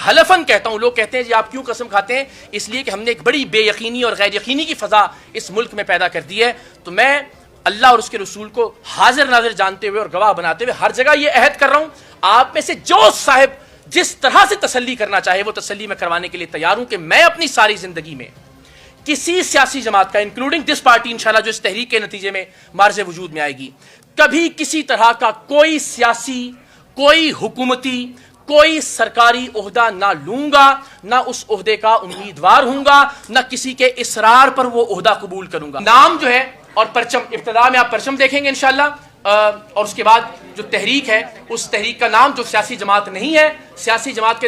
حلفاً کہتا ہوں، لوگ کہتے ہیں جی آپ کیوں قسم کھاتے ہیں؟ اس لیے کہ ہم نے ایک بڑی بے یقینی اور غیر یقینی کی فضا اس ملک میں پیدا کر دی ہے. تو میں اللہ اور اس کے رسول کو حاضر ناظر جانتے ہوئے اور گواہ بناتے ہوئے ہر جگہ یہ عہد کر رہا ہوں، آپ میں سے جو صاحب جس طرح سے تسلی کرنا چاہے وہ تسلی میں کروانے کے لیے تیار ہوں کہ میں اپنی ساری زندگی میں کسی سیاسی جماعت کا انکلوڈنگ دس پارٹی انشاءاللہ جو اس تحریک کے نتیجے میں مارز وجود میں آئے گی، کبھی کسی طرح کا کوئی سیاسی، کوئی حکومتی، کوئی سرکاری عہدہ نہ لوں گا، نہ اس عہدے کا امیدوار ہوں گا، نہ کسی کے اصرار پر وہ عہدہ قبول کروں گا. نام جو ہے اور پرچم، ابتدا میں آپ پرچم دیکھیں گے انشاءاللہ، اور اس کے بعد جو تحریک ہے اس تحریک کا نام جو سیاسی جماعت نہیں ہے، سیاسی جماعت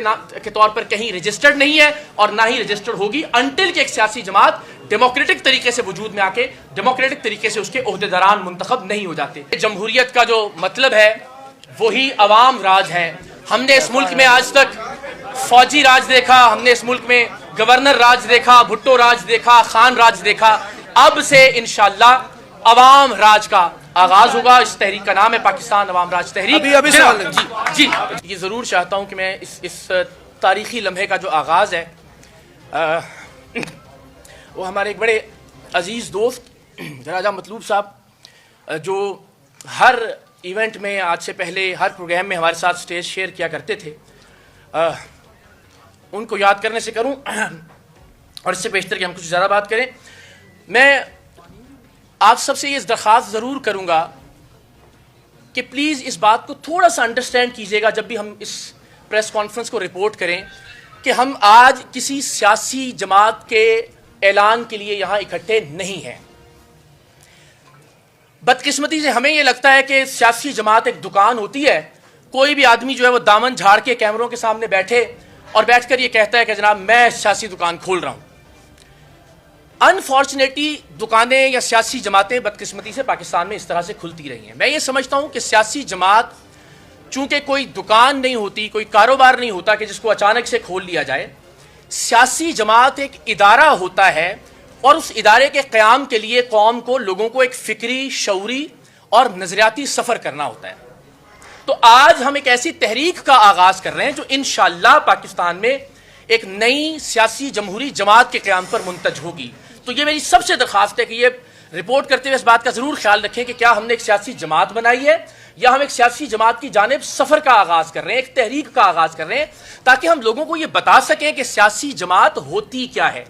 کے طور پر کہیں رجسٹرڈ نہیں ہے اور نہ ہی رجسٹرڈ ہوگی انٹل کہ ایک سیاسی جماعت ڈیموکریٹک طریقے سے وجود میں آ کے ڈیموکریٹک طریقے سے اس کے عہدیداران منتخب نہیں ہو جاتے. جمہوریت کا جو مطلب ہے وہی عوام راج ہے. ہم نے اس ملک میں آج تک فوجی راج دیکھا، ہم نے اس ملک میں گورنر راج دیکھا، بھٹو راج دیکھا، خان راج دیکھا. اب سے انشاءاللہ عوام راج کا آغاز ہوگا. اس تحریک کا نام ہے پاکستان عوام راج تحریک. جی یہ ضرور چاہتا ہوں کہ میں اس تاریخی لمحے کا جو آغاز ہے وہ ہمارے ایک بڑے عزیز دوست راجہ مطلوب صاحب جو ہر ایونٹ میں آج سے پہلے ہر پروگرام میں ہمارے ساتھ سٹیج شیئر کیا کرتے تھے، ان کو یاد کرنے سے کروں اور اس سے بیشتر کہ ہم کچھ زیادہ بات کریں. میں آپ سب سے یہ درخواست ضرور کروں گا کہ پلیز اس بات کو تھوڑا سا انڈرسٹینڈ کیجیے گا جب بھی ہم اس پریس کانفرنس کو رپورٹ کریں کہ ہم آج کسی سیاسی جماعت کے اعلان کے لیے یہاں اکٹھے نہیں ہیں. بدقسمتی سے ہمیں یہ لگتا ہے کہ سیاسی جماعت ایک دکان ہوتی ہے، کوئی بھی آدمی جو ہے وہ دامن جھاڑ کے کیمروں کے سامنے بیٹھے اور بیٹھ کر یہ کہتا ہے کہ جناب میں سیاسی دکان کھول رہا ہوں. انفارچونیٹلی دکانیں یا سیاسی جماعتیں بدقسمتی سے پاکستان میں اس طرح سے کھلتی رہی ہیں. میں یہ سمجھتا ہوں کہ سیاسی جماعت چونکہ کوئی دکان نہیں ہوتی، کوئی کاروبار نہیں ہوتا کہ جس کو اچانک سے کھول لیا جائے. سیاسی جماعت ایک ادارہ ہوتا ہے اور اس ادارے کے قیام کے لیے قوم کو، لوگوں کو ایک فکری، شعوری اور نظریاتی سفر کرنا ہوتا ہے. تو آج ہم ایک ایسی تحریک کا آغاز کر رہے ہیں جو انشاءاللہ پاکستان میں ایک نئی سیاسی جمہوری جماعت کے قیام پر منتج ہوگی. تو یہ میری سب سے درخواست ہے کہ یہ رپورٹ کرتے ہوئے اس بات کا ضرور خیال رکھیں کہ کیا ہم نے ایک سیاسی جماعت بنائی ہے یا ہم ایک سیاسی جماعت کی جانب سفر کا آغاز کر رہے ہیں، ایک تحریک کا آغاز کر رہے ہیں تاکہ ہم لوگوں کو یہ بتا سکیں کہ سیاسی جماعت ہوتی کیا ہے.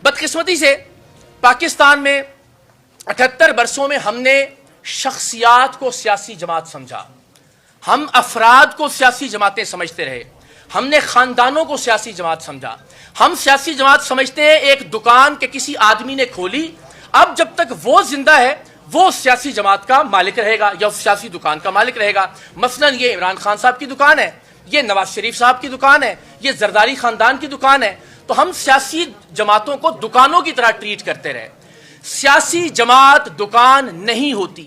بدقسمتی سے پاکستان میں 78 برسوں میں ہم نے شخصیات کو سیاسی جماعت سمجھا، ہم افراد کو سیاسی جماعتیں سمجھتے رہے، ہم نے خاندانوں کو سیاسی جماعت سمجھا. ہم سیاسی جماعت سمجھتے ہیں ایک دکان کہ کسی آدمی نے کھولی، اب جب تک وہ زندہ ہے وہ سیاسی جماعت کا مالک رہے گا یا اس سیاسی دکان کا مالک رہے گا. مثلا یہ عمران خان صاحب کی دکان ہے، یہ نواز شریف صاحب کی دکان ہے، یہ زرداری خاندان کی دکان ہے. تو ہم سیاسی جماعتوں کو دکانوں کی طرح ٹریٹ کرتے رہے. سیاسی جماعت دکان نہیں ہوتی.